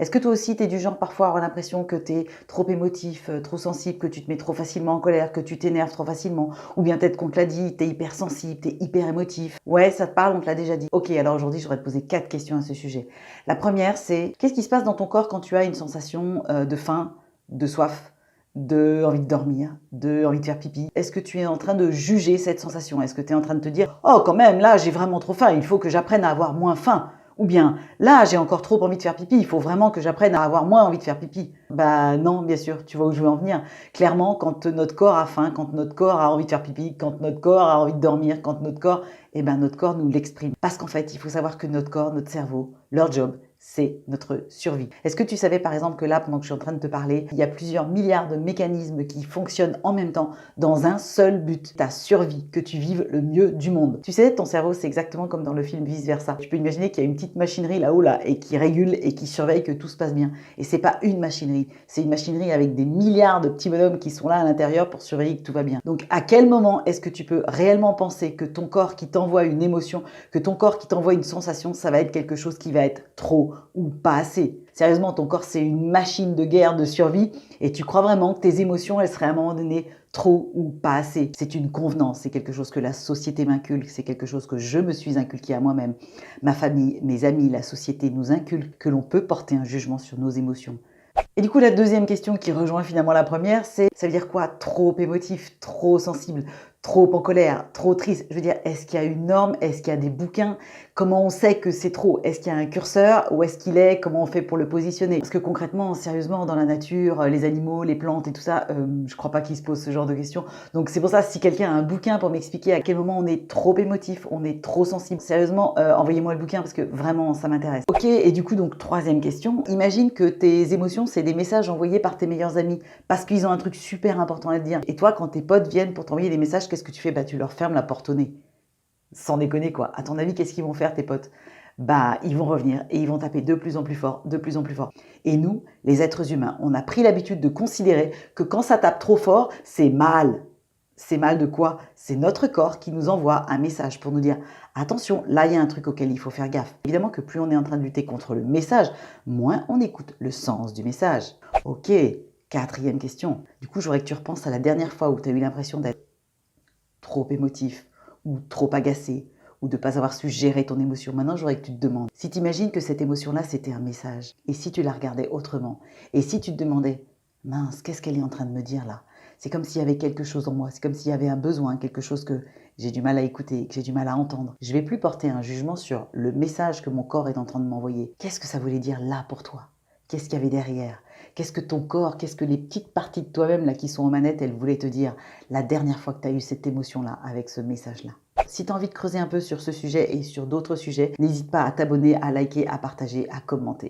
Est-ce que toi aussi, tu es du genre parfois à avoir l'impression que tu es trop émotif, trop sensible, que tu te mets trop facilement en colère, que tu t'énerves trop facilement? Ou bien peut-être qu'on te l'a dit, tu es hypersensible, tu es hyper émotif? Ouais, ça te parle, on te l'a déjà dit. Ok, alors aujourd'hui, je voudrais te poser 4 questions à ce sujet. La première, c'est qu'est-ce qui se passe dans ton corps quand tu as une sensation de faim, de soif, de envie de dormir, de envie de faire pipi? Est-ce que tu es en train de juger cette sensation? Est-ce que tu es en train de te dire « Oh, quand même, là, j'ai vraiment trop faim, il faut que j'apprenne à avoir moins faim » ou bien « Là, j'ai encore trop envie de faire pipi, il faut vraiment que j'apprenne à avoir moins envie de faire pipi ». Bah non, bien sûr, tu vois où je veux en venir. Clairement, quand notre corps a faim, quand notre corps a envie de faire pipi, quand notre corps a envie de dormir, quand notre corps nous l'exprime. Parce qu'en fait, il faut savoir que notre corps, notre cerveau, leur job, c'est notre survie. Est-ce que tu savais par exemple que là, pendant que je suis en train de te parler, il y a plusieurs milliards de mécanismes qui fonctionnent en même temps dans un seul but, ta survie, que tu vives le mieux du monde. Tu sais, ton cerveau, c'est exactement comme dans le film Vice Versa. Tu peux imaginer qu'il y a une petite machinerie là-haut là et qui régule et qui surveille que tout se passe bien. Et c'est pas une machinerie, c'est une machinerie avec des milliards de petits bonhommes qui sont là à l'intérieur pour surveiller que tout va bien. Donc à quel moment est-ce que tu peux réellement penser que ton corps qui t'envoie une émotion, que ton corps qui t'envoie une sensation, ça va être quelque chose qui va être trop ou pas assez? Sérieusement, ton corps, c'est une machine de guerre, de survie, et tu crois vraiment que tes émotions, elles seraient à un moment donné trop ou pas assez? C'est une convenance, c'est quelque chose que la société m'inculque, c'est quelque chose que je me suis inculqué à moi-même. Ma famille, mes amis, la société nous inculque que l'on peut porter un jugement sur nos émotions. Et du coup, la deuxième question qui rejoint finalement la première, c'est ça veut dire quoi? Trop émotif, trop sensible, trop en colère, trop triste? Je veux dire, est-ce qu'il y a une norme? Est-ce qu'il y a des bouquins? Comment on sait que c'est trop? Est-ce qu'il y a un curseur? Où est-ce qu'il est? Comment on fait pour le positionner? Parce que concrètement, sérieusement, dans la nature, les animaux, les plantes et tout ça, je crois pas qu'ils se posent ce genre de questions. Donc c'est pour ça, si quelqu'un a un bouquin pour m'expliquer à quel moment on est trop émotif, on est trop sensible, sérieusement, envoyez-moi le bouquin parce que vraiment, ça m'intéresse. Ok, et du coup, donc troisième question. Imagine que tes émotions, c'est des messages envoyés par tes meilleurs amis parce qu'ils ont un truc super important à te dire. Et toi, quand tes potes viennent pour t'envoyer des messages, qu'est-ce que tu fais? Bah, tu leur fermes la porte au nez. Sans déconner quoi. À ton avis, qu'est-ce qu'ils vont faire tes potes? Bah, ils vont revenir et ils vont taper de plus en plus fort, de plus en plus fort. Et nous, les êtres humains, on a pris l'habitude de considérer que quand ça tape trop fort, c'est mal. C'est mal de quoi? C'est notre corps qui nous envoie un message pour nous dire « Attention, là il y a un truc auquel il faut faire gaffe ». Évidemment que plus on est en train de lutter contre le message, moins on écoute le sens du message. Ok, quatrième question. Du coup, j'aurais que tu repenses à la dernière fois où tu as eu l'impression d'être trop émotif, ou trop agacé, ou de ne pas avoir su gérer ton émotion. Maintenant, j'aurais que tu te demandes, si tu imagines que cette émotion-là, c'était un message, et si tu la regardais autrement, et si tu te demandais, mince, qu'est-ce qu'elle est en train de me dire là? C'est comme s'il y avait quelque chose en moi, c'est comme s'il y avait un besoin, quelque chose que j'ai du mal à écouter, que j'ai du mal à entendre. Je ne vais plus porter un jugement sur le message que mon corps est en train de m'envoyer. Qu'est-ce que ça voulait dire là pour toi? Qu'est-ce qu'il y avait derrière? Qu'est-ce que ton corps, qu'est-ce que les petites parties de toi-même là qui sont aux manettes, elles voulaient te dire la dernière fois que tu as eu cette émotion-là avec ce message-là? Si tu as envie de creuser un peu sur ce sujet et sur d'autres sujets, n'hésite pas à t'abonner, à liker, à partager, à commenter.